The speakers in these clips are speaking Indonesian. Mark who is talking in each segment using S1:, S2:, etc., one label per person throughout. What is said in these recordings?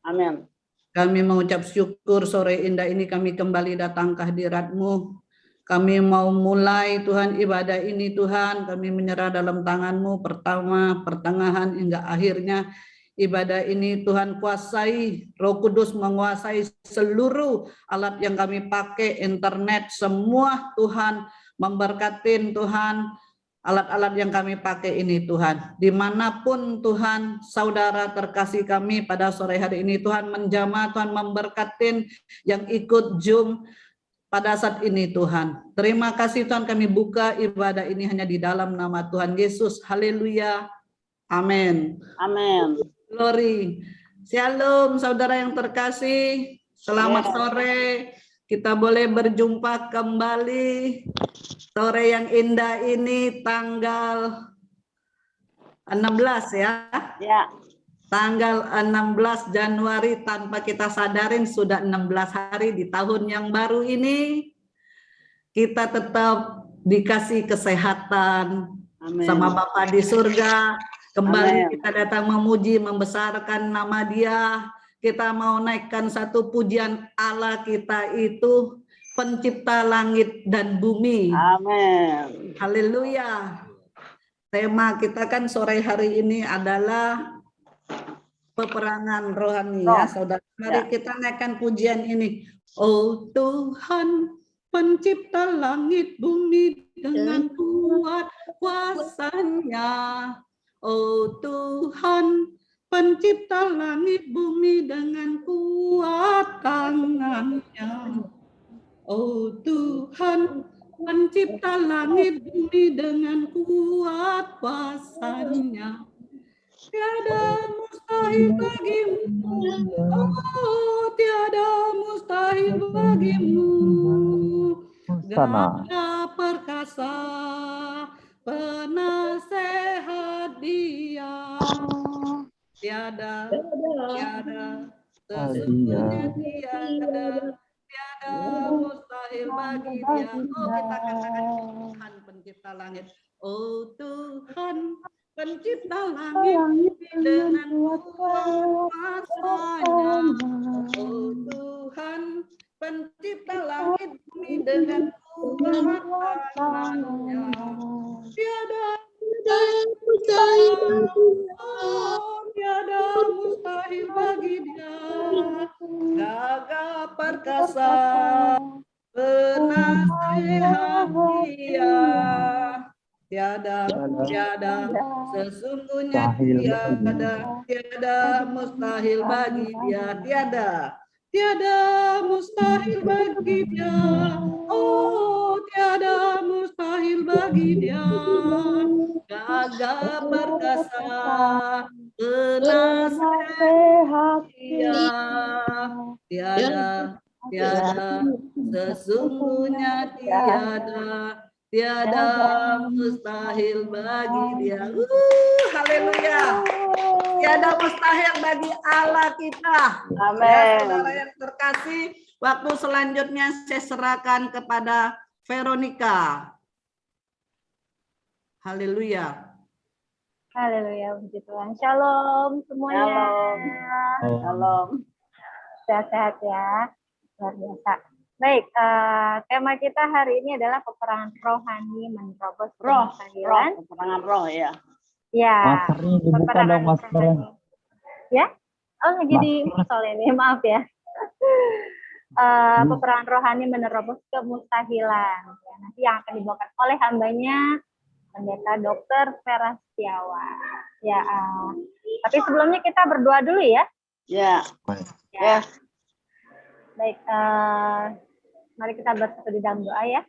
S1: Amin.
S2: Kami mengucap syukur sore indah ini kami kembali datang ke hadirat-Mu. Kami mau mulai Tuhan ibadah ini Tuhan, kami menyerah dalam tangan-Mu pertama, pertengahan hingga akhirnya. Ibadah ini Tuhan kuasai, Roh Kudus menguasai seluruh alat yang kami pakai, internet, semua Tuhan memberkatin Tuhan. Alat-alat yang kami pakai ini Tuhan, dimanapun Tuhan saudara terkasih kami pada sore hari ini Tuhan menjamah, Tuhan memberkatin yang ikut Zoom pada saat ini Tuhan. Terima kasih Tuhan, kami buka ibadah ini hanya di dalam nama Tuhan Yesus. Haleluya. Amin.
S1: Amin.
S2: Glory. Shalom saudara yang terkasih. Selamat sore. Kita boleh berjumpa kembali. Sore yang indah ini tanggal 16 ya.
S1: Ya.
S2: Tanggal 16 Januari tanpa kita sadarin sudah 16 hari di tahun yang baru ini. Kita tetap dikasih kesehatan.
S1: Amin.
S2: Sama Bapa di surga. Kembali
S1: Amin.
S2: kita datang memuji, membesarkan nama Dia. Kita mau naikkan satu pujian Allah kita itu pencipta langit dan bumi.
S1: Amin.
S2: Haleluya. Tema kita kan sore hari ini adalah peperangan rohani ya, saudara. Mari kita naikkan pujian ini. Oh Tuhan, pencipta langit bumi dengan kuat kuasanya. Oh Tuhan, pencipta langit bumi dengan kuat tangannya. Oh Tuhan, pencipta langit bumi dengan kuat kuasanya. Tiada mustahil bagimu, oh tiada mustahil bagimu. Gagah perkasa, penasehat Dia. Tiada, sesungguhnya tiada mustahil bagi Dia. Oh kita katakan Tuhan pencipta langit. Oh Tuhan pencipta langit dengan kuasanya. Oh Tuhan pencipta langit bumi dengan kuat tangannya. Tiada mustahil bagi Dia. Gagah perkasa, penasehat Dia. Tiada, sesungguhnya tiada mustahil bagi Dia. Tiada mustahil bagi Dia. Oh, tiada mustahil bagi Dia. Gagah perkasa, penasehat Dia. Tiada, sesungguhnya tiada mustahil bagi Dia. Haleluya. Tiada mustahil bagi Allah kita.
S1: Amin.
S2: Ya, saudara yang terkasih, waktu selanjutnya saya serahkan kepada Veronica. Haleluya.
S3: Haleluya, puji Tuhan. Shalom semuanya.
S1: Shalom.
S3: Sehat-sehat ya. Luar biasa. Baik, tema kita hari ini adalah peperangan rohani menerobos kemustahilan.
S1: Peperangan roh ya.
S3: Ya.
S4: Maskernya dibuka dong, maskernya.
S3: Ya? Oh, lagi di install ini, maaf ya. Peperangan rohani menerobos kemustahilan. Ya, nanti yang akan dibawakan oleh hambanya Pendeta Dr. Vera Setiawan. Ya, tapi sebelumnya kita berdoa dulu ya.
S1: Ya.
S3: Ya. Baik, mari kita bersatu di dalam doa ya.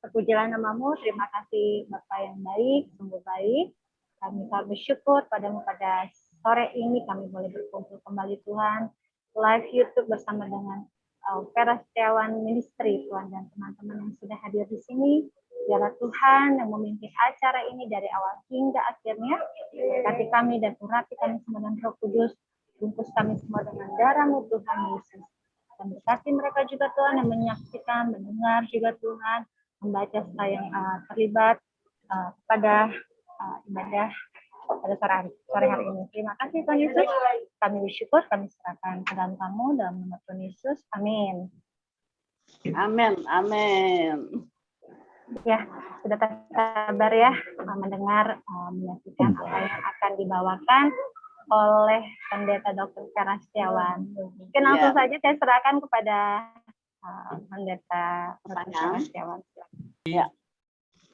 S3: Terpujilah namamu, terima kasih Bapa yang baik, sungguh baik. Kami bersyukur padamu pada sore ini kami boleh berkumpul kembali Tuhan. Live YouTube bersama dengan Vera Setiawan Ministry Tuhan dan teman-teman yang sudah hadir di sini. Biarlah Tuhan yang memimpin acara ini dari awal hingga akhirnya. Berkati kami dan urapi kami semua dengan Roh Kudus. Bungkus kami semua dengan darah-Mu Tuhan Yesus. Dan berkati mereka juga Tuhan yang menyaksikan, mendengar juga Tuhan, membaca serta yang terlibat pada ibadah pada sore hari ini. Terima kasih Tuhan Yesus. Kami bersyukur, kami serahkan ke dalam kamu dalam nama Tuhan Yesus. Amin.
S1: Amin. Amin.
S3: Ya, sudah tersabar ya mendengar menyaksikan apa yang akan dibawakan oleh Pendeta Dr. Kara Setiawan. Mungkin langsung saja saya serahkan kepada Pendeta Dr. Kara Setiawan.
S1: Ya,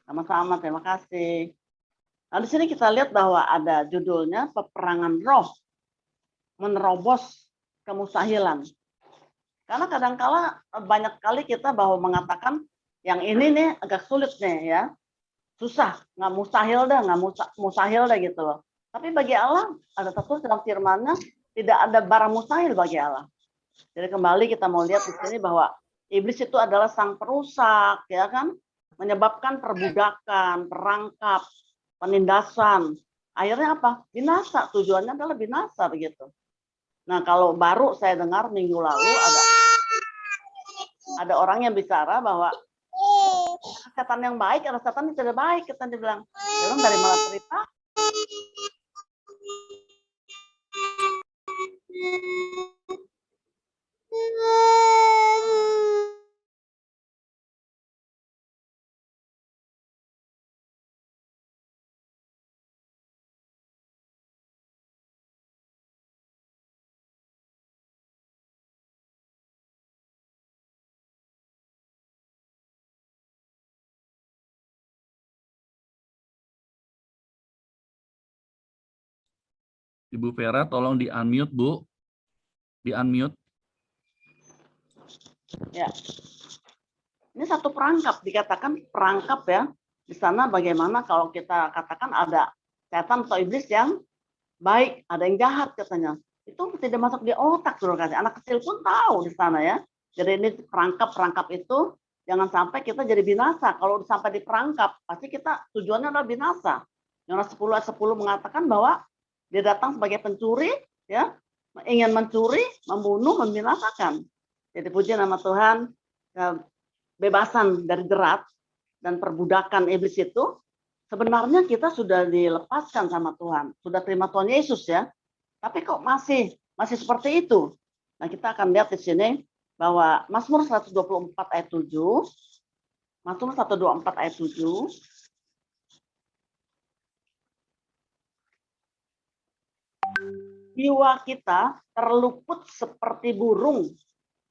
S1: sama-sama. Terima kasih. Nah, di sini kita lihat bahwa ada judulnya peperangan roh menerobos kemustahilan. Karena kadang-kala banyak kali kita bahwa mengatakan yang ini nih agak sulit nih ya, susah, nggak mustahil dah gitu loh. Tapi bagi Allah ada tertulis dalam firman-Nya tidak ada barang mustahil bagi Allah. Jadi kembali kita mau lihat di sini bahwa iblis itu adalah sang perusak, ya kan, menyebabkan perbudakan, perangkap, penindasan. Akhirnya apa? Binasa. Tujuannya adalah binasa begitu. Nah kalau baru saya dengar minggu lalu ada orang yang bicara bahwa setan yang baik, ada setan yang tidak baik. Kita dibilang, dari mana cerita?
S5: Ibu Vera, tolong di-unmute, Bu. Di-unmute.
S1: Ya. Ini satu perangkap, dikatakan perangkap ya. Di sana bagaimana kalau kita katakan ada setan atau iblis yang baik, ada yang jahat katanya. Itu tidak masuk di otak, saudara kasih. Anak kecil pun tahu di sana ya. Jadi ini perangkap itu jangan sampai kita jadi binasa. Kalau sampai diperangkap, pasti kita tujuannya adalah binasa. Yohanes 10 ayat 10 mengatakan bahwa dia datang sebagai pencuri, ya, ingin mencuri, membunuh, membinasakan. Jadi puji nama Tuhan, bebasan dari jerat dan perbudakan iblis itu sebenarnya kita sudah dilepaskan sama Tuhan, sudah terima Tuhan Yesus ya. Tapi kok masih seperti itu? Nah kita akan lihat di sini bahwa Mazmur 124 ayat 7, Mazmur 124 ayat 7. Jiwa kita terluput seperti burung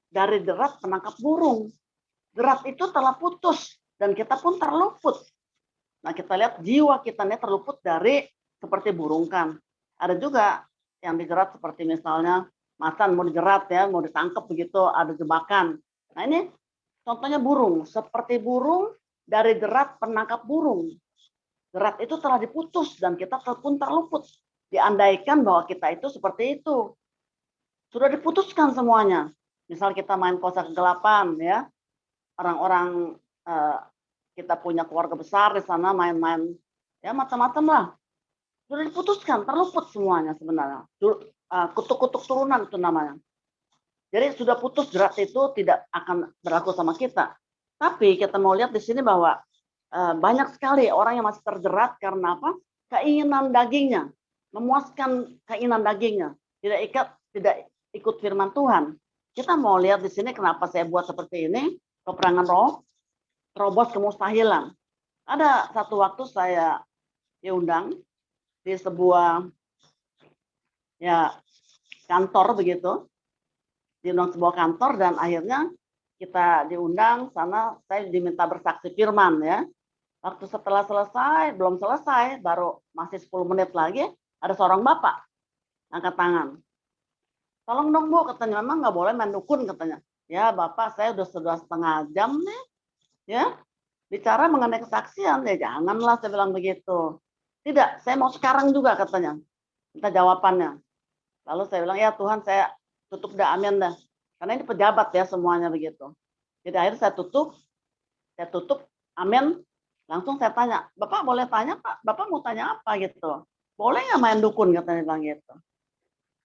S1: dari jerat penangkap burung. Jerat itu telah putus dan kita pun terluput. Nah kita lihat jiwa kita ini terluput dari seperti burung kan. Ada juga yang dijerat seperti misalnya macan mau dijerat ya, mau ditangkap begitu, ada jebakan. Nah ini contohnya burung, seperti burung dari jerat penangkap burung. Jerat itu telah diputus dan kita pun terluput. Diandaikan bahwa kita itu seperti itu. Sudah diputuskan semuanya. Misal kita main kuasa kegelapan ya. Orang-orang kita punya keluarga besar di sana main-main ya macam-macam lah. Sudah diputuskan, terluput semuanya sebenarnya. Kutuk-kutuk turunan itu namanya. Jadi sudah putus, jerat itu tidak akan berlaku sama kita. Tapi kita mau lihat di sini bahwa banyak sekali orang yang masih terjerat karena apa? Keinginan dagingnya, memuaskan keinginan dagingnya, tidak ikut firman Tuhan. Kita mau lihat di sini kenapa saya buat seperti ini, peperangan roh, terobos kemustahilan. Ada satu waktu saya diundang di sebuah ya kantor begitu, diundang sebuah kantor dan akhirnya kita diundang sana, saya diminta bersaksi firman ya. Waktu setelah selesai, belum selesai, baru masih 10 menit lagi, ada seorang bapak angkat tangan. Tolong dong Bu, katanya, memang nggak boleh main dukun katanya. Ya Bapak, saya sudah setengah jam nih, ya bicara mengenai kesaksian, ya janganlah saya bilang begitu. Tidak, saya mau sekarang juga katanya, minta jawabannya. Lalu saya bilang, ya Tuhan saya tutup dah, amin dah. Karena ini pejabat ya semuanya begitu. Jadi akhirnya saya tutup, amin. Langsung saya tanya, Bapak boleh tanya Pak, Bapak mau tanya apa gitu. Boleh nggak main dukun katanya bilang gitu.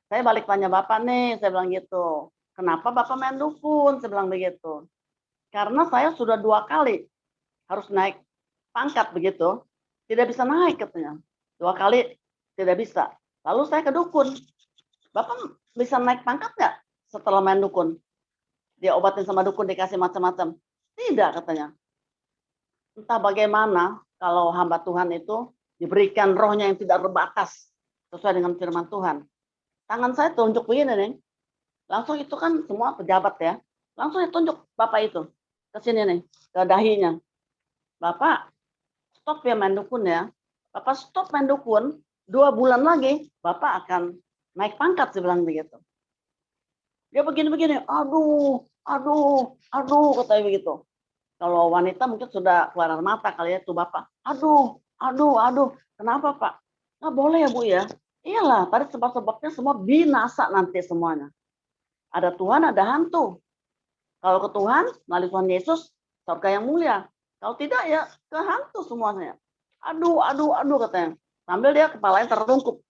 S1: Saya balik tanya Bapak nih, saya bilang gitu. Kenapa Bapak main dukun? Saya bilang begitu. Karena saya sudah 2 kali harus naik pangkat begitu. Tidak bisa naik katanya. 2 kali tidak bisa. Lalu saya ke dukun. Bapak bisa naik pangkat nggak setelah main dukun? Dia obatin sama dukun, dikasih macam-macam. Tidak katanya. Entah bagaimana kalau hamba Tuhan itu diberikan rohnya yang tidak terbatas sesuai dengan firman Tuhan. Tangan saya tunjuk begini nih. Langsung itu kan semua pejabat ya. Langsung ditunjuk Bapak itu ke sini nih, ke dahinya. Bapak, stop ya main dukun ya. Bapak stop main dukun, 2 bulan lagi Bapak akan naik pangkat, saya bilang begitu. Dia begini-begini, aduh, katanya begitu. Kalau wanita mungkin sudah keluar air mata kali ya, itu Bapak. Aduh. Kenapa Pak? Nggak boleh ya Bu ya. Iyalah, tadi sebab-sebabnya semua binasa nanti semuanya. Ada Tuhan, ada hantu. Kalau ke Tuhan, melalui Tuhan Yesus, surga yang mulia. Kalau tidak ya ke hantu semuanya. Aduh katanya. Sambil dia kepalanya terlungkup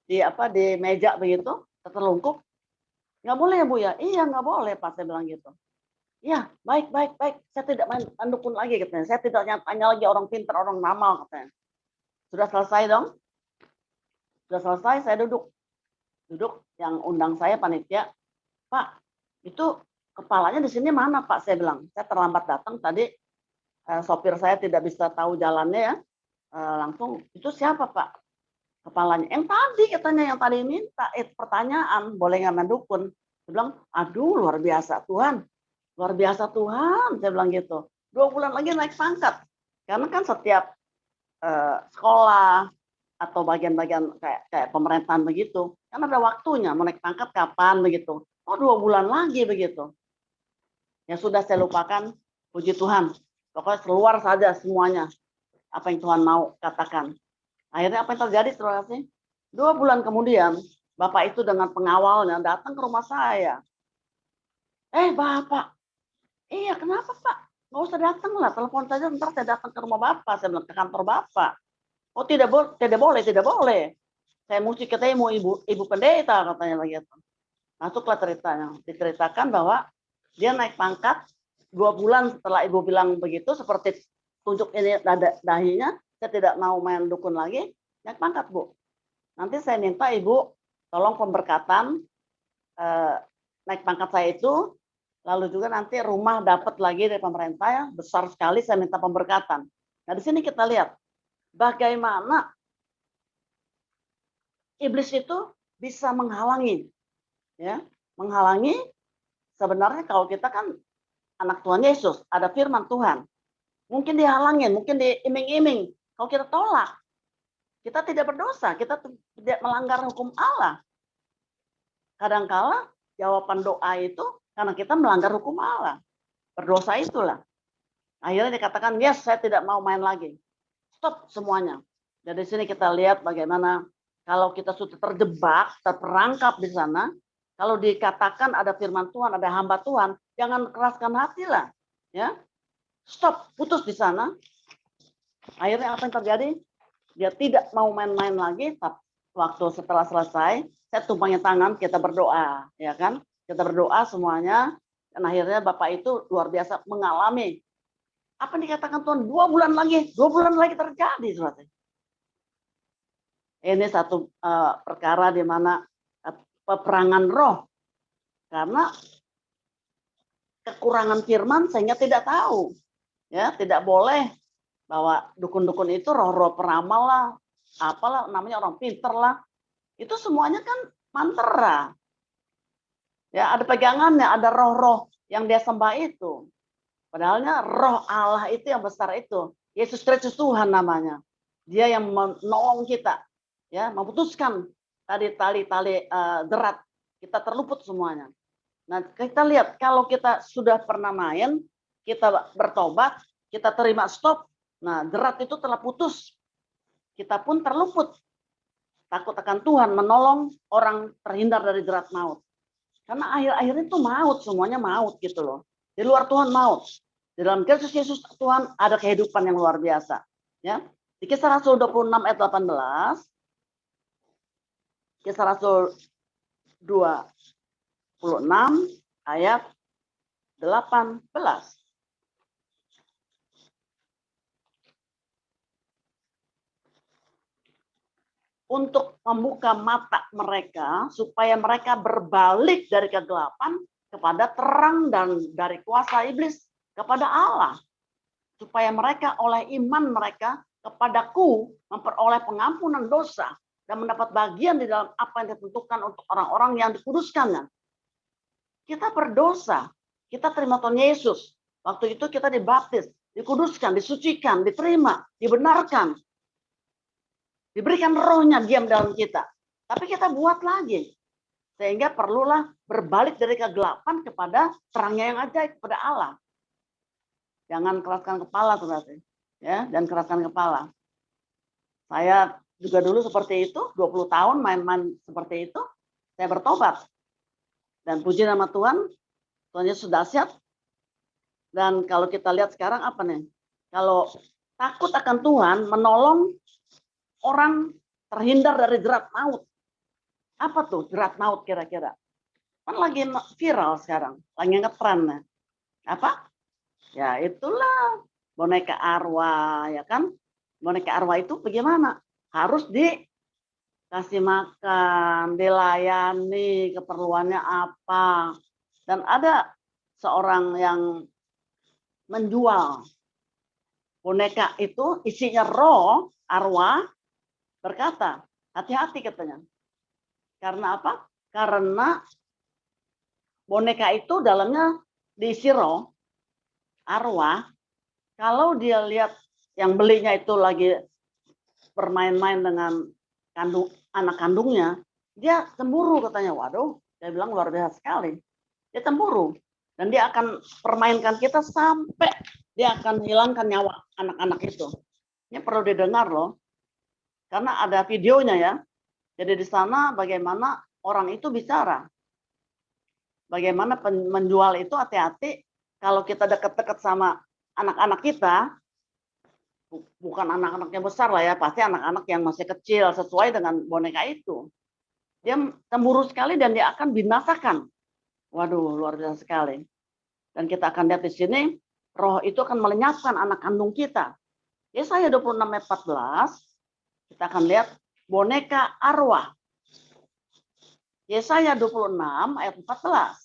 S1: di meja begitu, terlungkup. Nggak boleh ya Bu ya? Iya nggak boleh Pak, saya bilang gitu. Ya baik. Saya tidak main dukun lagi katanya. Saya tidak tanya lagi orang pintar, orang normal katanya. Sudah selesai dong. Sudah selesai, saya duduk yang undang saya panitia. Pak, itu kepalanya di sini mana Pak? Saya bilang. Saya terlambat datang tadi. Sopir saya tidak bisa tahu jalannya ya. Langsung itu siapa Pak? Kepalanya yang tadi katanya, yang tadi minta pertanyaan boleh nggak main dukun. Saya bilang, aduh luar biasa Tuhan, saya bilang gitu. 2 bulan lagi naik pangkat, karena kan setiap sekolah atau bagian-bagian kayak pemerintahan begitu kan ada waktunya, mau naik pangkat kapan begitu. 2 bulan lagi begitu. Ya sudah, saya lupakan, puji Tuhan, pokoknya keluar saja semuanya apa yang Tuhan mau katakan. Akhirnya apa yang terjadi, saudara kasih? 2 bulan kemudian, Bapak itu dengan pengawalnya datang ke rumah saya. Bapak, iya kenapa Pak? Nggak usah datang lah, telepon saja, ntar saya datang ke rumah Bapak, saya bilang ke kantor Bapak. Oh tidak boleh. Saya mesti ketemu ibu pendeta katanya begitu. Masuklah ceritanya, diceritakan bahwa dia naik pangkat 2 bulan setelah ibu bilang begitu, seperti tunjuk ini dahinya, saya tidak mau main dukun lagi, naik pangkat Bu. Nanti saya minta Ibu tolong pemberkatan naik pangkat saya itu, lalu juga nanti rumah dapat lagi dari pemerintah ya, besar sekali, saya minta pemberkatan. Nah di sini kita lihat bagaimana iblis itu bisa menghalangi, ya, menghalangi. Sebenarnya kalau kita kan anak Tuhan Yesus, ada firman Tuhan, mungkin dihalangin, mungkin diiming-iming. Kalau kita tolak, kita tidak berdosa, kita tidak melanggar hukum Allah. Kadangkala jawaban doa itu karena kita melanggar hukum Allah. Berdosa itulah. Akhirnya dikatakan, yes, saya tidak mau main lagi. Stop semuanya. Dari sini kita lihat bagaimana kalau kita sudah terjebak, terperangkap di sana, kalau dikatakan ada firman Tuhan, ada hamba Tuhan, jangan keraskan hati lah. Ya. Stop, putus di sana. Akhirnya apa yang terjadi? Dia tidak mau main-main lagi, tapi waktu setelah selesai, saya tumpangin tangan, kita berdoa, ya kan? Kita berdoa semuanya, dan akhirnya Bapak itu luar biasa mengalami apa yang dikatakan Tuhan, 2 bulan lagi terjadi, saudara. Ini satu perkara di mana peperangan roh, karena kekurangan firman sehingga tidak tahu, ya, tidak boleh bahwa dukun-dukun itu roh-roh peramal lah, apalah namanya, orang pinter lah, itu semuanya kan mantra. Ya, ada pegangannya, ada roh-roh yang dia sembah itu. Padahalnya roh Allah itu yang besar itu. Yesus Kristus Tuhan namanya. Dia yang menolong kita, ya, memutuskan tali jerat kita terluput semuanya. Nah, kita lihat kalau kita sudah pernah main, kita bertobat, kita terima stop, nah jerat itu telah putus. Kita pun terluput. Takut akan Tuhan, menolong orang terhindar dari jerat maut. Karena akhir-akhirnya itu maut, semuanya maut gitu loh. Di luar Tuhan maut. Di dalam Kristus Yesus Tuhan ada kehidupan yang luar biasa. Ya. Di Kisah Rasul 26 ayat 18, Kisah Rasul 26 ayat 18. untuk membuka mata mereka supaya mereka berbalik dari kegelapan kepada terang dan dari kuasa iblis kepada Allah. Supaya mereka oleh iman mereka kepadaku memperoleh pengampunan dosa dan mendapat bagian di dalam apa yang ditentukan untuk orang-orang yang dikuduskannya. Kita berdosa, kita terima Tuhan Yesus. Waktu itu kita dibaptis, dikuduskan, disucikan, diterima, dibenarkan. Diberikan rohnya diam dalam kita. Tapi kita buat lagi. Sehingga perlulah berbalik dari kegelapan kepada terangnya yang ajaib, kepada Allah. Jangan keraskan kepala, saudara. Ya, dan keraskan kepala. Saya juga dulu seperti itu, 20 tahun main-main seperti itu. Saya bertobat. Dan puji nama Tuhan, Tuhan Yesus dahsyat. Dan kalau kita lihat sekarang apa nih? Kalau takut akan Tuhan, menolong orang terhindar dari jerat maut. Apa tuh jerat maut kira-kira? Kan lagi viral sekarang, lagi ngetren. Apa? Ya itulah boneka arwah, ya kan? Boneka arwah itu bagaimana? Harus dikasih makan, dilayani, keperluannya apa. Dan ada seorang yang menjual boneka itu, isinya roh, arwah, berkata, hati-hati katanya. Karena apa? Karena boneka itu dalamnya diisi roh, arwah. Kalau dia lihat yang belinya itu lagi bermain-main dengan anak kandungnya, dia cemburu katanya. Waduh, saya bilang luar biasa sekali. Dia cemburu. Dan dia akan permainkan kita sampai dia akan hilangkan nyawa anak-anak itu. Ini perlu didengar loh. Karena ada videonya ya. Jadi di sana bagaimana orang itu bicara. Bagaimana menjual itu hati-hati kalau kita dekat-dekat sama anak-anak kita, bukan anak-anaknya besar lah ya, pasti anak-anak yang masih kecil sesuai dengan boneka itu. Dia cemburu sekali dan dia akan binasakan. Waduh, luar biasa sekali. Dan kita akan lihat di sini, roh itu akan melenyapkan anak kandung kita. Yesaya 26 ayat 14, kita akan lihat boneka arwah. Yesaya 26 ayat 14.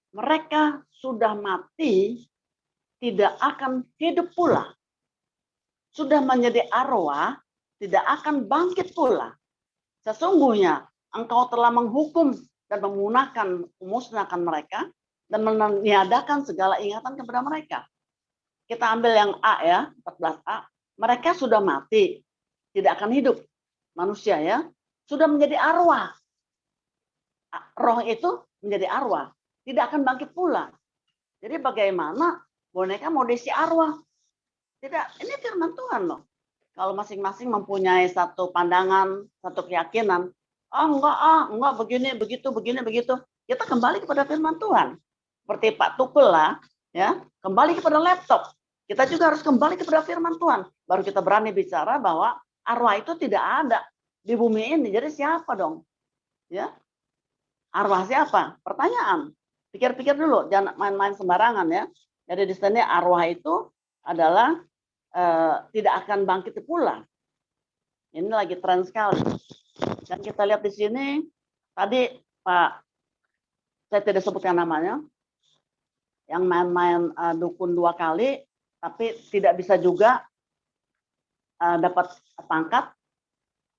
S1: Mereka sudah mati, tidak akan hidup pula. Sudah menjadi arwah, tidak akan bangkit pula. Sesungguhnya engkau telah menghukum dan memusnahkan mereka dan meniadakan segala ingatan kepada mereka. Kita ambil yang A ya, 14A. Mereka sudah mati, tidak akan hidup. Manusia ya, sudah menjadi arwah. Roh itu menjadi arwah, tidak akan bangkit pula. Jadi bagaimana boneka mau diisi arwah? Tidak, ini firman Tuhan loh. Kalau masing-masing mempunyai satu pandangan, satu keyakinan, enggak begini, begitu, begini, begitu. Kita kembali kepada firman Tuhan. Seperti Pak Tukul lah, ya, kembali kepada laptop. Kita juga harus kembali kepada firman Tuhan. Baru kita berani bicara bahwa arwah itu tidak ada di bumi ini. Jadi siapa dong? Ya, arwah siapa? Pertanyaan. Pikir-pikir dulu, jangan main-main sembarangan ya. Jadi di sini arwah itu adalah tidak akan bangkit pula. Ini lagi tren sekali. Dan kita lihat di sini, tadi Pak, saya tidak sebutkan namanya, yang main-main dukun 2 kali, tapi tidak bisa juga dapat pangkat,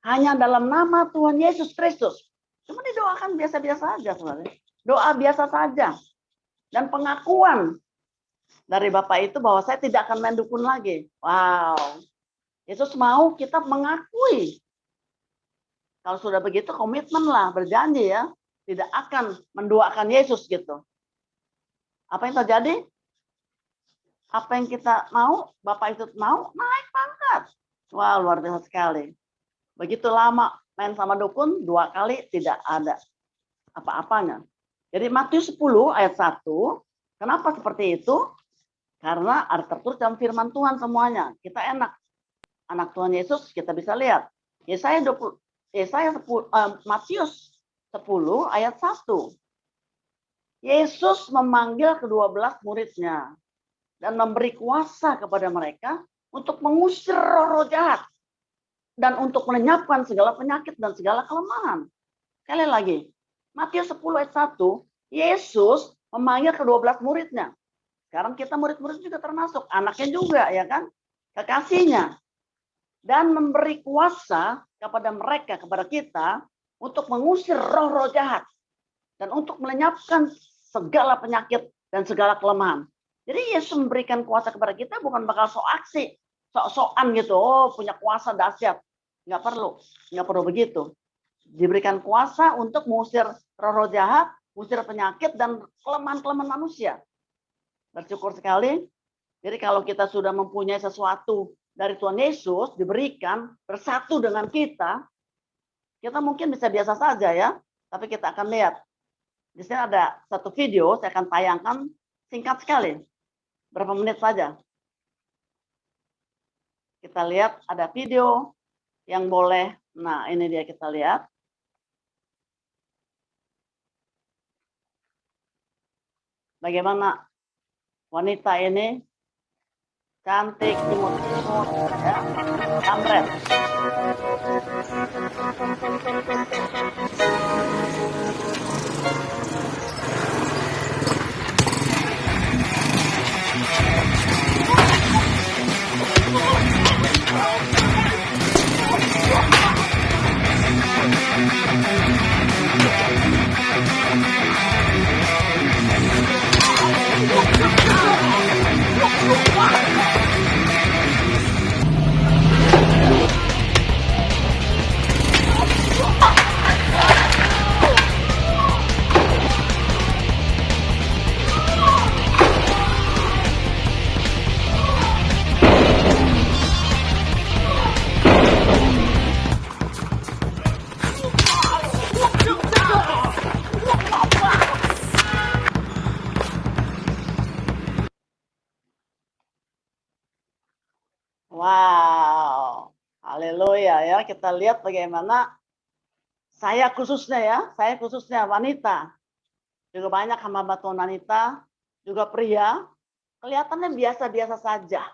S1: hanya dalam nama Tuhan Yesus Kristus. Cuma didoakan biasa-biasa saja, saudara. Doa biasa saja. Dan pengakuan dari Bapak itu bahwa saya tidak akan main dukun lagi. Wow. Yesus mau kita mengakui. Kalau sudah begitu komitmen lah, berjanji ya. Tidak akan menduakan Yesus gitu. Apa yang terjadi? Apa yang kita mau, Bapak itu mau, naik pangkat. Wah, luar biasa sekali. Begitu lama main sama dukun, 2 kali tidak ada apa-apanya. Jadi Matius 10 ayat 1, kenapa seperti itu? Karena ada tertulis dalam firman Tuhan semuanya. Kita enak. Anak Tuhan Yesus kita bisa lihat. Matius 10 ayat 1. Yesus memanggil ke-12 muridnya dan memberi kuasa kepada mereka untuk mengusir roh-roh jahat dan untuk melenyapkan segala penyakit dan segala kelemahan. Sekali lagi, Matius 10 ayat 1, Yesus memanggil ke-12 muridnya. Sekarang kita murid-murid juga termasuk, anaknya juga, ya kan? Kekasihnya. Dan memberi kuasa kepada mereka, kepada kita, untuk mengusir roh-roh jahat. Dan untuk melenyapkan segala penyakit dan segala kelemahan. Jadi Yesus memberikan kuasa kepada kita bukan bakal sok aksi, sok-sokan gitu, oh punya kuasa dahsyat. Nggak perlu begitu. Diberikan kuasa untuk mengusir roh-roh jahat, mengusir penyakit dan kelemahan-kelemahan manusia. Bersyukur sekali. Jadi kalau kita sudah mempunyai sesuatu dari Tuhan Yesus, diberikan, bersatu dengan kita mungkin bisa biasa saja ya, tapi kita akan lihat. Di sini ada satu video, saya akan tayangkan singkat sekali. Berapa menit saja. Kita lihat ada video yang boleh, nah ini dia kita lihat. Bagaimana wanita ini cantik, imut-imut, ya, kampret. Wow, haleluya ya. Kita lihat bagaimana saya khususnya wanita. Juga banyak hamba Tuhan wanita, juga pria, kelihatannya biasa-biasa saja.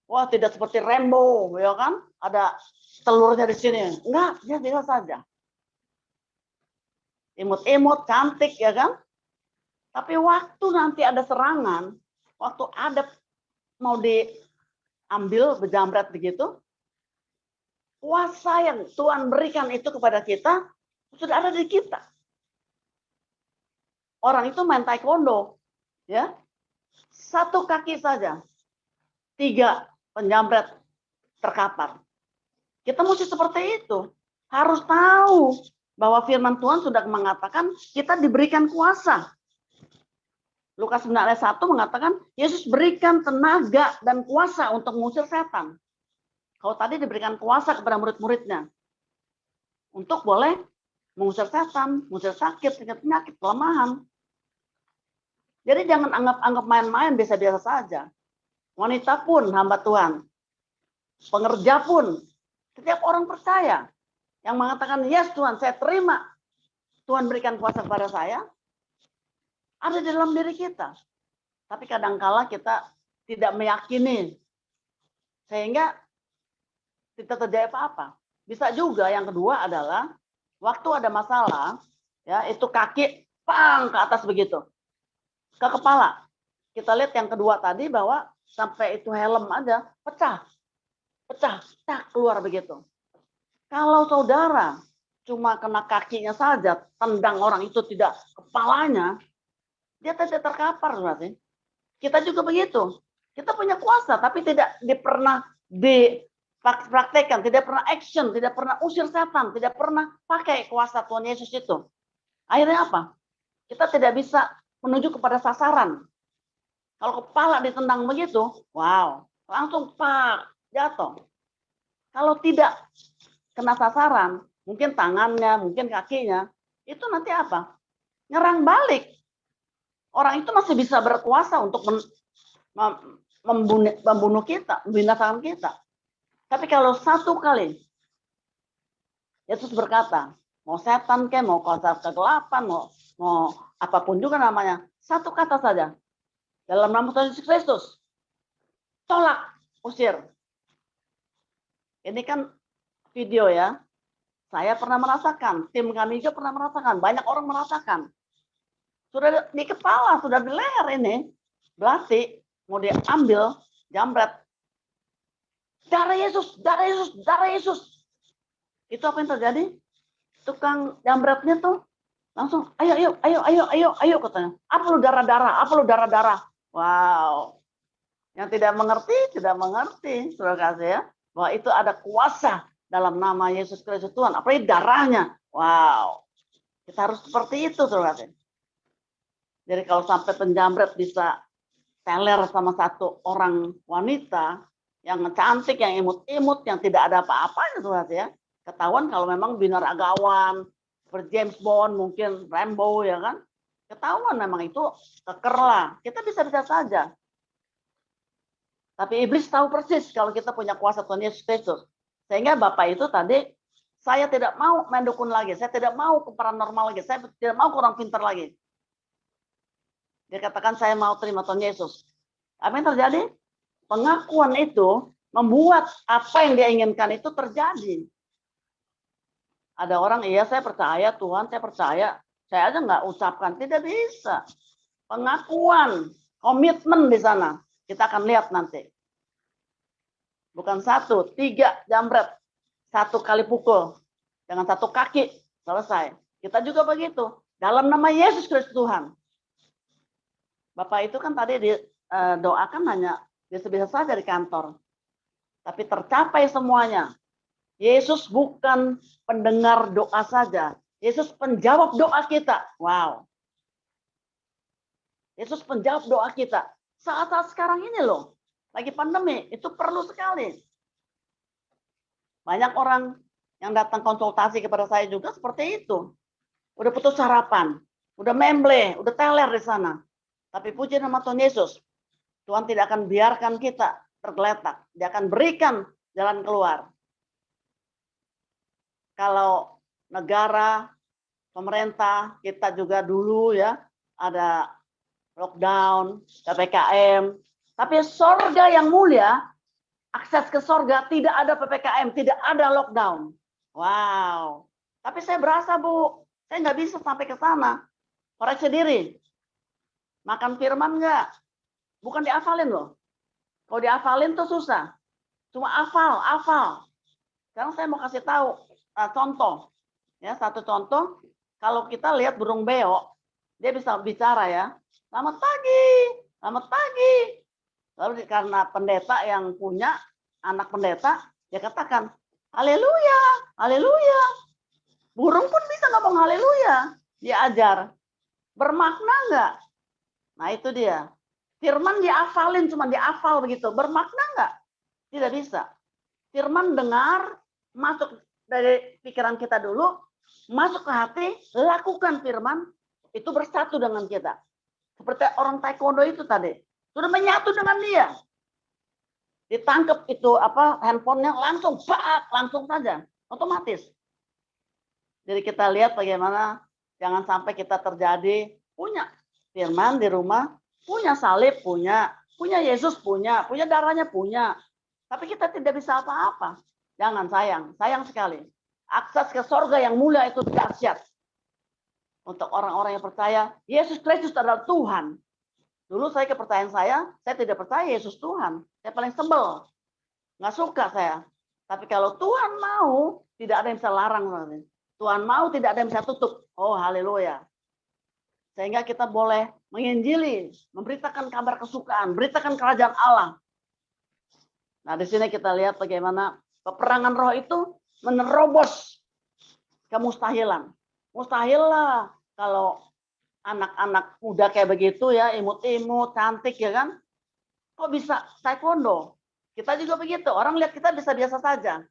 S1: Wah, tidak seperti Rambo, ya kan? Ada telurnya di sini. Enggak, dia biasa saja. Imut-imut, cantik, ya kan? Tapi waktu nanti ada serangan, waktu ada mau diambil berjamret begitu, kuasa yang Tuhan berikan itu kepada kita sudah ada di kita. Orang itu main taekwondo, ya, satu kaki saja, 3 penjamret terkapar. Kita mesti seperti itu, harus tahu bahwa firman Tuhan sudah mengatakan kita diberikan kuasa. Lukas 9 ayat 1 mengatakan Yesus berikan tenaga dan kuasa untuk mengusir setan. Kalau tadi diberikan kuasa kepada murid-muridnya untuk boleh mengusir setan, mengusir sakit, penyakit, kelemahan. Jadi jangan anggap main-main, biasa-biasa saja. Wanita pun hamba Tuhan, pengerja pun, setiap orang percaya yang mengatakan, yes Tuhan, saya terima. Tuhan berikan kuasa kepada saya, ada di dalam diri kita. Tapi kadangkala kita tidak meyakini, sehingga tidak terjadi apa-apa. Bisa juga yang kedua adalah, waktu ada masalah, ya itu kaki, pang, ke atas begitu. Ke kepala. Kita lihat yang kedua tadi bahwa sampai itu helm aja pecah, tak keluar begitu. Kalau saudara cuma kena kakinya saja, tendang orang itu tidak kepalanya, dia tidak terkapar berarti. Kita juga begitu. Kita punya kuasa, tapi tidak pernah dipraktekkan, tidak pernah action, tidak pernah usir setan, tidak pernah pakai kuasa Tuhan Yesus itu. Akhirnya apa? Kita tidak bisa menuju kepada sasaran. Kalau kepala ditendang begitu, wow, langsung pak, jatuh. Kalau tidak kena sasaran, mungkin tangannya, mungkin kakinya, itu nanti apa? Nyerang balik. Orang itu masih bisa berkuasa untuk membunuh kita, membinasakan kita. Tapi kalau satu kali, Yesus berkata, Mau setan ke, mau kuasa kegelapan, mau apapun juga namanya. Satu kata saja. Dalam nama Tuhan Yesus Kristus. Tolak, usir. Ini kan video ya. Saya pernah merasakan, tim kami juga pernah merasakan, banyak orang merasakan. Sudah di kepala, sudah di leher ini. Berarti mau diambil jambret. Darah Yesus, darah Yesus, darah Yesus. Itu apa yang terjadi? Tukang jambretnya tuh langsung ayo katanya. Apa lu darah-darah? Apa lu darah-darah? Wow. Yang tidak mengerti, Saudara kasih ya, bahwa itu ada kuasa dalam nama Yesus Kristus Tuhan, apalagi darahnya. Wow. Kita harus seperti itu, Saudara kasih. Jadi kalau sampai penjambret bisa teler sama satu orang wanita yang cantik, yang imut-imut, yang tidak ada apa-apanya, Saudara kasih ya. Ketahuan kalau memang binaragawan, seperti James Bond, mungkin Rambo ya kan. Ketahuan memang itu keker lah. Kita bisa-bisa saja. Tapi iblis tahu persis kalau kita punya kuasa Tuhan Yesus Kristus. Sehingga Bapak itu tadi, saya tidak mau main dukun lagi. Saya tidak mau ke paranormal lagi. Saya tidak mau ke orang pintar lagi. Dia katakan saya mau terima Tuhan Yesus. Apa yang terjadi? Pengakuan itu membuat apa yang dia inginkan itu terjadi. Ada orang, iya saya percaya Tuhan, saya percaya. Saya aja nggak ucapkan, tidak bisa. Pengakuan, komitmen di sana. Kita akan lihat nanti. Bukan 1, 3 jambret. 1 kali pukul. Dengan 1 kaki, selesai. Kita juga begitu. Dalam nama Yesus Kristus Tuhan. Bapak itu kan tadi doakan hanya bisa-bisa saja di kantor. Tapi tercapai semuanya. Yesus bukan pendengar doa saja. Yesus penjawab doa kita. Wow. Yesus penjawab doa kita. Saat-saat sekarang ini loh. Lagi pandemi. Itu perlu sekali. Banyak orang yang datang konsultasi kepada saya juga seperti itu. Udah putus harapan. Udah memble. Udah teler di sana. Tapi puji nama Tuhan Yesus. Tuhan tidak akan biarkan kita tergeletak. Dia akan berikan jalan keluar. Kalau negara, pemerintah, kita juga dulu ya, ada lockdown, PPKM. Tapi sorga yang mulia, akses ke sorga tidak ada PPKM, tidak ada lockdown. Wow. Tapi saya berasa Bu, saya nggak bisa sampai ke sana. Koreksi diri. Makan firman nggak? Bukan dihafalin loh. Kalau dihafalin tuh susah. Cuma hafal. Sekarang saya mau kasih tahu contoh. Ya, satu contoh. Kalau kita lihat burung beo, dia bisa bicara ya. Selamat pagi, selamat pagi. Lalu karena pendeta yang punya anak pendeta, dia katakan, haleluya, haleluya. Burung pun bisa ngomong haleluya. Dia ajar. Bermakna nggak? Nah itu dia. Firman dihafalin, cuma dihafal begitu. Bermakna nggak? Tidak bisa. Firman dengar, masuk dari pikiran kita dulu, masuk ke hati, lakukan firman, itu bersatu dengan kita. Seperti orang taekwondo itu tadi. Sudah menyatu dengan dia. Ditangkap itu handphonenya langsung, langsung saja. Otomatis. Jadi kita lihat bagaimana jangan sampai kita terjadi punya firman di rumah, punya salib, punya Yesus, punya darahnya, punya. Tapi kita tidak bisa apa-apa. Jangan, sayang sekali. Akses ke sorga yang mulia itu dahsyat. Untuk orang-orang yang percaya, Yesus Kristus adalah Tuhan. Dulu saya kepercayaan saya tidak percaya Yesus Tuhan. Saya paling sebel. Nggak suka saya. Tapi kalau Tuhan mau, tidak ada yang bisa larang. Tuhan mau, tidak ada yang bisa tutup. Oh, haleluya. Sehingga kita boleh menginjili, memberitakan kabar kesukaan, beritakan kerajaan Allah. Nah, di sini kita lihat bagaimana peperangan roh itu menerobos kemustahilan. Mustahil lah kalau anak-anak muda kayak begitu ya, imut-imut, cantik ya kan. Kok bisa taekwondo? Kita juga begitu. Orang lihat kita bisa biasa saja.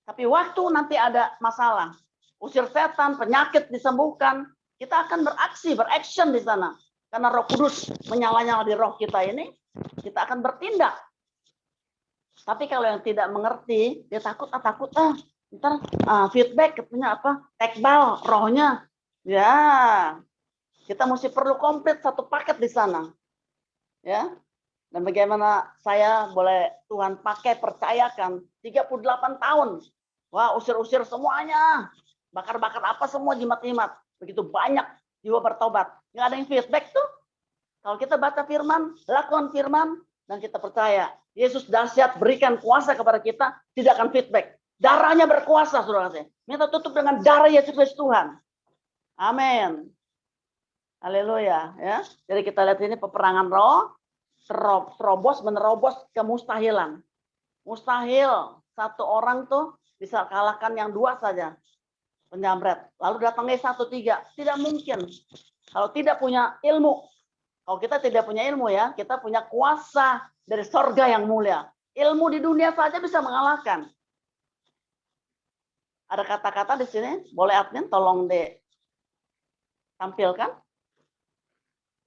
S1: Tapi waktu nanti ada masalah, usir setan, penyakit disembuhkan, kita akan beraksi, beraction di sana. Karena Roh Kudus menyala-nyala di roh kita ini, kita akan bertindak. Tapi kalau yang tidak mengerti, dia takut, Ntar feedback katanya apa? Tekbal rohnya. Ya, kita mesti perlu komplit satu paket di sana. Ya. Dan bagaimana saya boleh Tuhan pakai percayakan 38 tahun. Wah, usir-usir semuanya. Bakar-bakar apa semua jimat-jimat. Begitu banyak jiwa bertobat. Nggak ada yang feedback tuh. Kalau kita baca firman, lakukan firman, dan kita percaya Yesus dahsyat berikan kuasa kepada kita, tidak akan feedback. Darahnya berkuasa, saudara saya. Minta tutup dengan darah Yesus Kristus Tuhan. Amin. Haleluya. Ya. Jadi kita lihat ini peperangan roh, terobos menerobos kemustahilan. Mustahil satu orang tuh bisa kalahkan yang dua saja. Penjamret. Lalu datangnya 1-3. Tidak mungkin. Kalau tidak punya ilmu. Kalau kita tidak punya ilmu ya, kita punya kuasa dari sorga yang mulia. Ilmu di dunia saja bisa mengalahkan. Ada kata-kata di sini, boleh admin tolong ditampilkan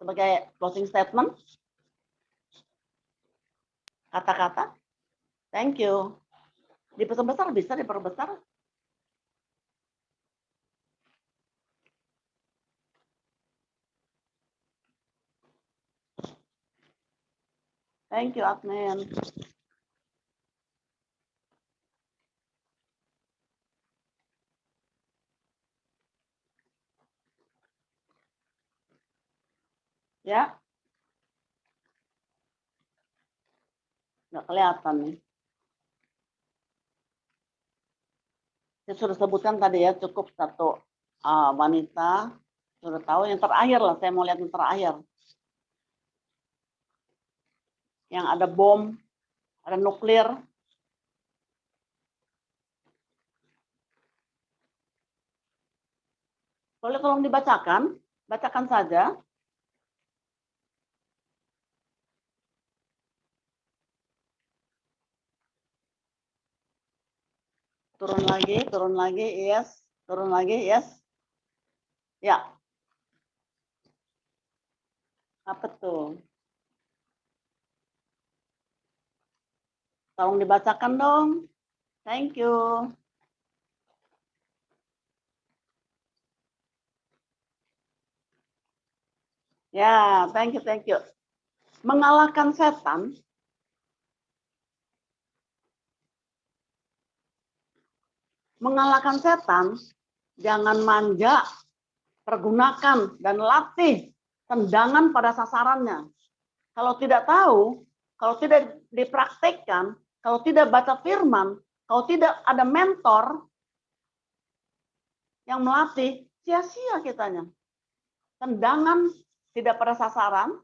S1: sebagai closing statement. Kata-kata. Thank you. Diperbesar bisa diperbesar. Thank you, admin. Ya. Nggak kelihatan nih. Saya sudah sebutkan tadi ya, cukup satu wanita. Sudah tahu yang terakhir lah, saya mau lihat yang terakhir. Yang ada bom, ada nuklir. Boleh tolong dibacakan, bacakan saja. Turun lagi, yes. Turun lagi, yes. Ya. Apa tuh? Tolong dibacakan dong. Thank you. Ya, thank you. Mengalahkan setan. Mengalahkan setan, jangan manja, pergunakan dan latih tendangan pada sasarannya. Kalau tidak tahu, kalau tidak dipraktekkan, kalau tidak baca firman, kalau tidak ada mentor yang melatih, sia-sia kitanya. Tendangan tidak pada sasaran.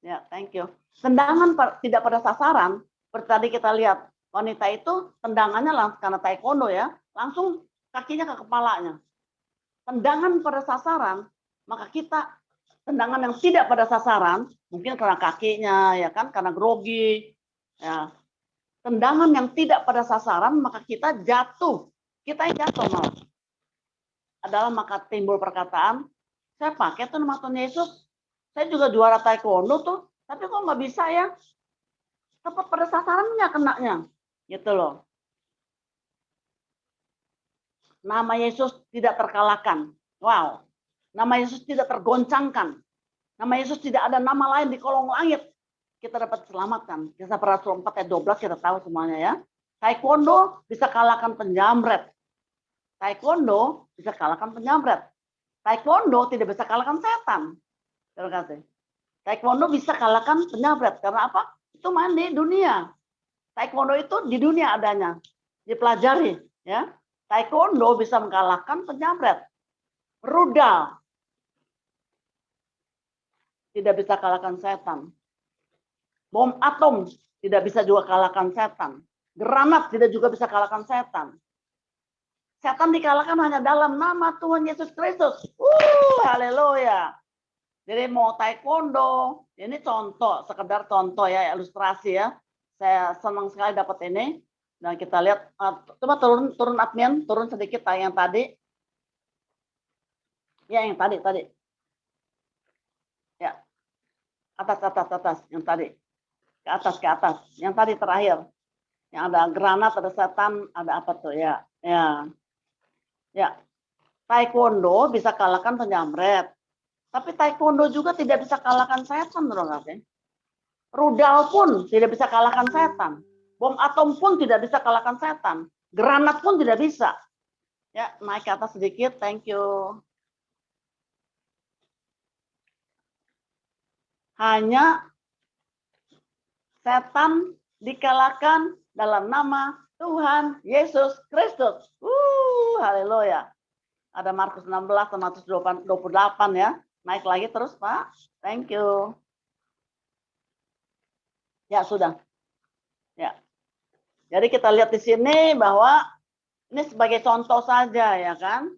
S1: Ya, thank you. Tendangan tidak pada sasaran, seperti tadi kita lihat, wanita itu tendangannya karena taekwondo ya, langsung kakinya ke kepalanya. Tendangan pada sasaran, maka kita tendangan yang tidak pada sasaran, mungkin karena kakinya, ya kan, karena grogi, ya. Tendangan yang tidak pada sasaran, maka kita jatuh. Kita yang jatuh malah. Adalah maka timbul perkataan, saya pakai tuh nama Tuhan Yesus, saya juga juara taekwondo tuh, tapi kok nggak bisa ya? Tepat pada sasarannya kenanya, gitu loh. Nama Yesus tidak terkalahkan. Wow. Nama Yesus tidak tergoncangkan. Nama Yesus tidak ada nama lain di kolong langit. Kita dapat diselamatkan. Kisah para Rasul 4 ayat 12 kita tahu semuanya ya. Taekwondo bisa kalahkan penjamret. Taekwondo bisa kalahkan penjamret. Taekwondo tidak bisa kalahkan setan. Terima kasih. Taekwondo bisa kalahkan penjamret. Karena apa? Itu main di dunia. Taekwondo itu di dunia adanya. Dipelajari. Ya. Taekwondo bisa mengalahkan penjamret. Rudal tidak bisa kalahkan setan. Bom atom tidak bisa juga kalahkan setan. Granat tidak juga bisa kalahkan setan. Setan dikalahkan hanya dalam nama Tuhan Yesus Kristus. Haleluya. Jadi mau taekwondo, ini contoh, sekedar contoh ya, ilustrasi ya. Saya senang sekali dapat ini. Dan kita lihat, coba turun admin, turun sedikit yang tadi. Ya, yang tadi. Ya, atas, yang tadi. Ke atas. Yang tadi terakhir. Yang ada granat, ada setan, ada apa tuh ya? Ya. Taekwondo bisa kalahkan penjamret. Tapi taekwondo juga tidak bisa kalahkan setan, Saudara kasih. Rudal pun tidak bisa kalahkan setan. Bom atom pun tidak bisa kalahkan setan. Granat pun tidak bisa. Ya, naik ke atas sedikit. Thank you. Hanya setan dikalahkan dalam nama Tuhan Yesus Kristus. Haleluya. Ada Markus 16 sama Markus 28 ya. Naik lagi terus, Pak. Thank you. Ya, sudah. Ya. Jadi kita lihat di sini bahwa ini sebagai contoh saja ya kan.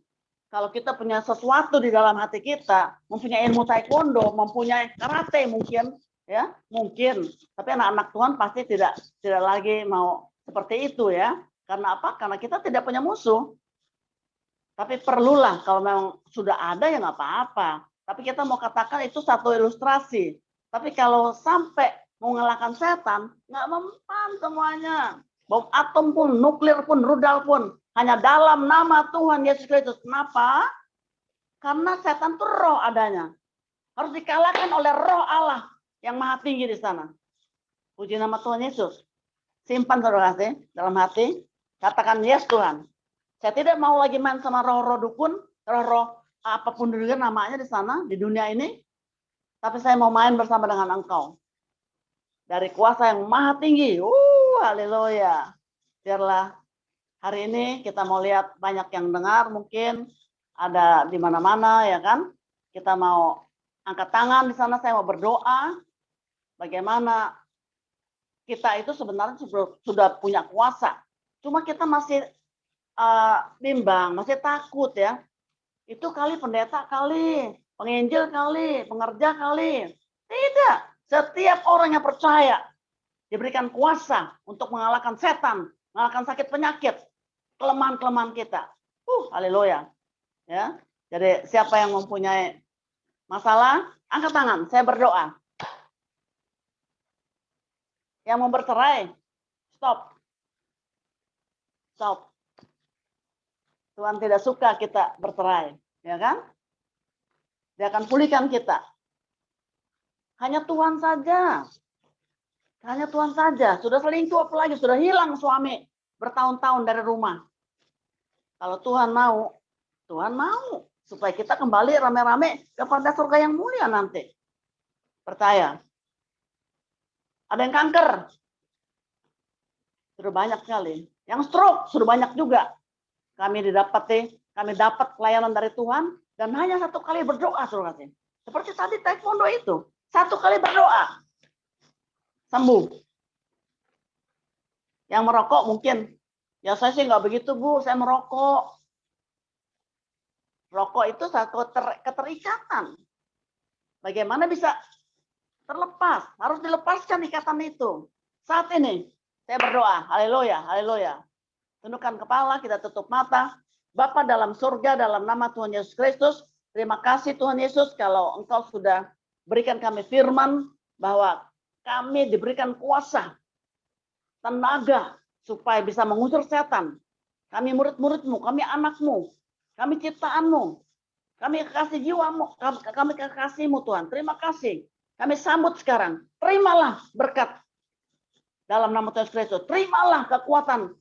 S1: Kalau kita punya sesuatu di dalam hati kita, mempunyai ilmu taekwondo, mempunyai karate mungkin, ya mungkin. Tapi anak-anak Tuhan pasti tidak lagi mau seperti itu ya. Karena apa? Karena kita tidak punya musuh. Tapi perlulah kalau memang sudah ada ya nggak apa-apa. Tapi kita mau katakan itu satu ilustrasi. Tapi kalau sampai mau mengalahkan setan, nggak mempan semuanya. Bom atom pun, nuklir pun, rudal pun, hanya dalam nama Tuhan Yesus Kristus. Kenapa? Karena setan itu roh adanya. Harus dikalahkan oleh roh Allah yang maha tinggi di sana. Puji nama Tuhan Yesus. Simpan saudara kasih dalam hati. Katakan, yes Tuhan. Saya tidak mau lagi main sama roh-roh dukun, roh-roh apapun juga namanya di sana, di dunia ini. Tapi saya mau main bersama dengan Engkau. Dari kuasa yang maha tinggi. Haleluya. Biarlah hari ini kita mau lihat banyak yang dengar, mungkin ada di mana-mana ya kan. Kita mau angkat tangan di sana, saya mau berdoa. Bagaimana kita itu sebenarnya sudah punya kuasa. Cuma kita masih bimbang, masih takut ya. Itu kali pendeta kali, penginjil kali, pengerja kali. Tidak. Setiap orang yang percaya diberikan kuasa untuk mengalahkan setan, mengalahkan sakit penyakit, kelemahan-kelemahan kita. Haleluya. Ya. Jadi siapa yang mempunyai masalah, angkat tangan, saya berdoa. Yang mau bercerai, stop. Stop. Tuhan tidak suka kita bercerai, ya kan? Dia akan pulihkan kita. Hanya Tuhan saja. Hanya Tuhan saja. Sudah selingkuh apalagi, sudah hilang suami bertahun-tahun dari rumah. Kalau Tuhan mau supaya kita kembali rame-rame kepada surga yang mulia nanti. Percaya. Ada yang kanker. Sudah banyak sekali. Yang stroke sudah banyak juga. Kami dapat pelayanan dari Tuhan dan hanya satu kali berdoa, saudara kasih. Seperti tadi taekwondo itu, satu kali berdoa sembuh. Yang merokok mungkin, ya saya sih nggak begitu Bu, saya merokok. Rokok itu satu keterikatan. Bagaimana bisa terlepas? Harus dilepaskan ikatan itu. Saat ini saya berdoa, haleluya, haleluya. Tundukkan kepala, kita tutup mata. Bapa dalam surga, dalam nama Tuhan Yesus Kristus, terima kasih Tuhan Yesus kalau Engkau sudah berikan kami firman bahwa kami diberikan kuasa, tenaga, supaya bisa mengusir setan. Kami murid-murid-Mu, kami anak-Mu, kami ciptaan-Mu, kami kekasih jiwa-Mu, kami kekasih-Mu Tuhan. Terima kasih. Kami sambut sekarang. Terimalah berkat dalam nama Tuhan Yesus Kristus. Terimalah kekuatan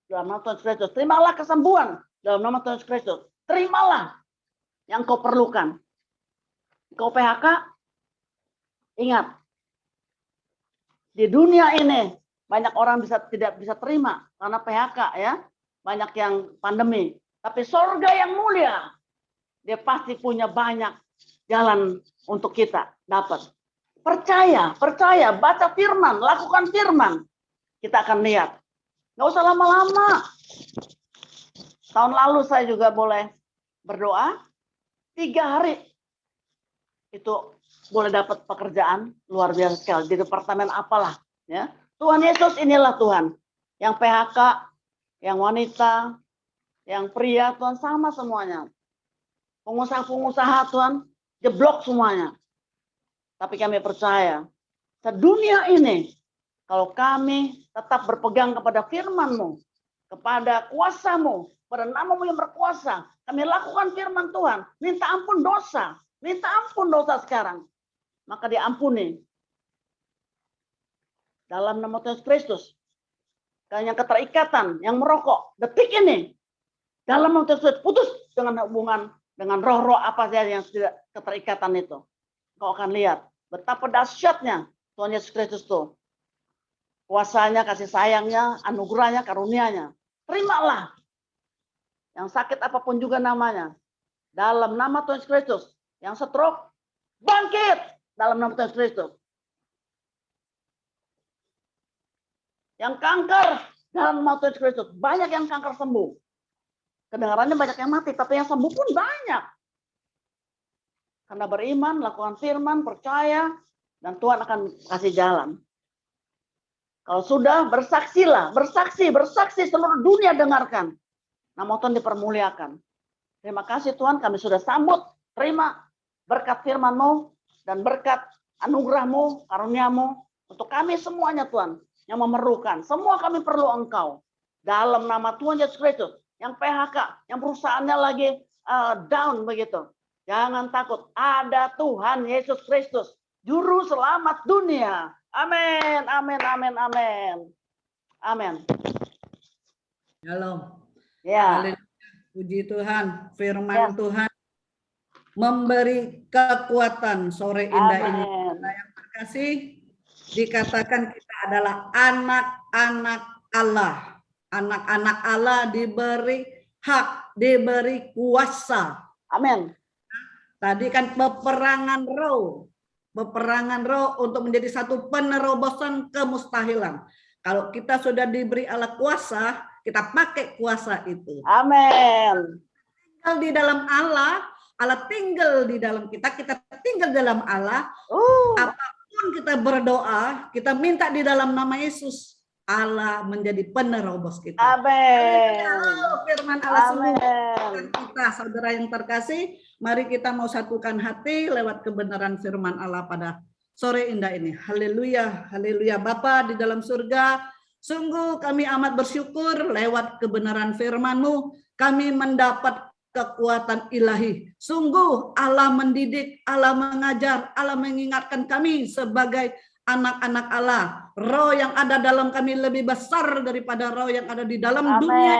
S1: dalam nama Tuhan Yesus Kristus. Terimalah kesembuhan dalam nama Tuhan Yesus Kristus. Terimalah yang kau perlukan. Kau PHK, ingat, di dunia ini banyak orang tidak bisa terima karena PHK ya, banyak yang pandemi. Tapi surga yang mulia, dia pasti punya banyak jalan untuk kita dapat. Percaya, baca firman, lakukan firman. Kita akan lihat. Nggak usah lama-lama. Tahun lalu saya juga boleh berdoa 3 hari. Itu boleh dapat pekerjaan luar biasa sekali di departemen apalah. Ya, Tuhan Yesus inilah Tuhan. Yang PHK, yang wanita, yang pria, Tuhan sama semuanya. Pengusaha-pengusaha Tuhan jeblok semuanya. Tapi kami percaya, sedunia ini Kalau kami tetap berpegang kepada firman-Mu, kepada kuasa-Mu, pada nama-Mu yang berkuasa, kami lakukan firman Tuhan, minta ampun dosa sekarang, maka diampuni. Dalam nama Tuhan Kristus, kalian yang keterikatan, yang merokok, detik ini, dalam nama Tuhan Kristus, putus dengan hubungan dengan roh-roh apa saja yang tidak keterikatan itu. Kau akan lihat betapa dahsyatnya Tuhan Yesus Kristus itu. Kuasanya, kasih sayangnya, anugerahnya, karunianya. Terimalah. Yang sakit apapun juga namanya. Dalam nama Tuhan Yesus Kristus. Yang stroke, bangkit. Dalam nama Tuhan Yesus Kristus. Yang kanker, dalam nama Tuhan Yesus Kristus. Banyak yang kanker sembuh. Kedengarannya banyak yang mati, tapi yang sembuh pun banyak. Karena beriman, lakukan firman, percaya, dan Tuhan akan kasih jalan. Kalau sudah, bersaksilah, bersaksi, seluruh dunia dengarkan. Nama Tuhan dipermuliakan. Terima kasih Tuhan, kami sudah sambut, terima berkat firman-Mu, dan berkat anugerah-Mu, karunia-Mu, untuk kami semuanya Tuhan, yang memerlukan. Semua kami perlu Engkau. Dalam nama Tuhan Yesus Kristus, yang PHK, yang perusahaannya lagi down begitu. Jangan takut, ada Tuhan Yesus Kristus, Juru Selamat dunia. Amin, amin, amin, amin. Amin.
S2: Shalom.
S1: Ya.
S2: Haleluya. Puji Tuhan, firman
S1: Ya.
S2: Tuhan memberi kekuatan sore indah ini.
S1: Amin.
S2: Yang terkasih, dikatakan kita adalah anak-anak Allah. Anak-anak Allah diberi hak, diberi kuasa.
S1: Amin.
S2: Tadi kan peperangan roh untuk menjadi satu penerobosan kemustahilan. Kalau kita sudah diberi Allah kuasa, kita pakai kuasa itu.
S1: Amin.
S2: Tinggal di dalam Allah, Allah tinggal di dalam kita, kita tinggal dalam Allah. Apapun kita berdoa, kita minta di dalam nama Yesus, Allah menjadi penerobos kita.
S1: Amin.
S2: Firman Allah semua.
S1: Amin.
S2: Kita saudara yang terkasih, mari kita mau satukan hati lewat kebenaran firman Allah pada sore indah ini. Haleluya, haleluya. Bapa di dalam surga, sungguh kami amat bersyukur lewat kebenaran firman-Mu, kami mendapat kekuatan ilahi. Sungguh Allah mendidik, Allah mengajar, Allah mengingatkan kami sebagai anak-anak Allah. Roh yang ada dalam kami lebih besar daripada roh yang ada di dalam dunia.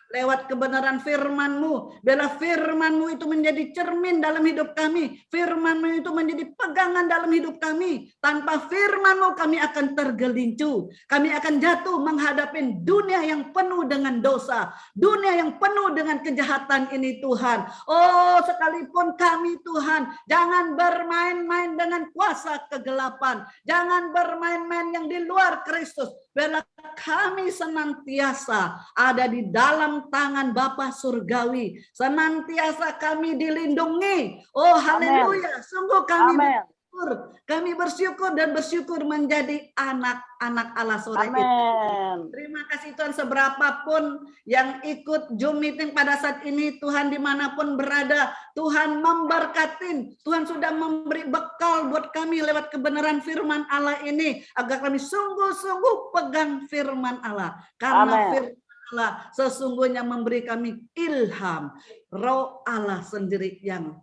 S2: Lewat kebenaran firman-Mu, biarlah firman-Mu itu menjadi cermin dalam hidup kami. Firman-Mu itu menjadi pegangan dalam hidup kami. Tanpa firman-Mu kami akan tergelincu. Kami akan jatuh menghadapi dunia yang penuh dengan dosa. Dunia yang penuh dengan kejahatan ini Tuhan. Oh, sekalipun kami Tuhan, jangan bermain-main dengan kuasa kegelapan. Jangan bermain-main yang di luar Kristus. Biarlah kami senantiasa ada di dalam tangan Bapa Surgawi. Senantiasa kami dilindungi. Oh haleluya. Sungguh kami bersyukur dan bersyukur menjadi anak-anak Allah sore ini. Terima kasih Tuhan, seberapapun yang ikut Zoom meeting pada saat ini, Tuhan dimanapun berada, Tuhan memberkatin. Tuhan sudah memberi bekal buat kami lewat kebenaran firman Allah ini, agar kami sungguh-sungguh pegang firman Allah. Karena firman Allah sesungguhnya memberi kami ilham. Roh Allah sendiri yang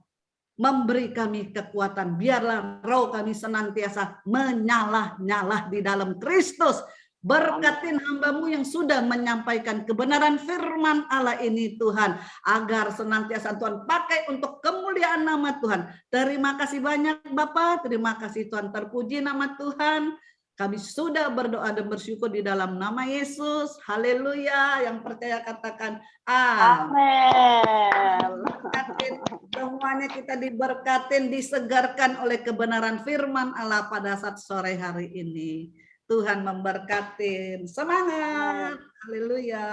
S2: memberi kami kekuatan. Biarlah roh kami senantiasa menyala-nyala di dalam Kristus. Berkatin hamba-Mu yang sudah menyampaikan kebenaran firman Allah ini Tuhan. Agar senantiasa Tuhan pakai untuk kemuliaan nama Tuhan. Terima kasih banyak Bapa. Terima kasih Tuhan, terpuji nama Tuhan. Kami sudah berdoa dan bersyukur di dalam nama Yesus. Haleluya. Yang percaya katakan amin. Semuanya kita diberkatin, disegarkan oleh kebenaran firman Allah pada saat sore hari ini. Tuhan memberkatin. Semangat. Haleluya.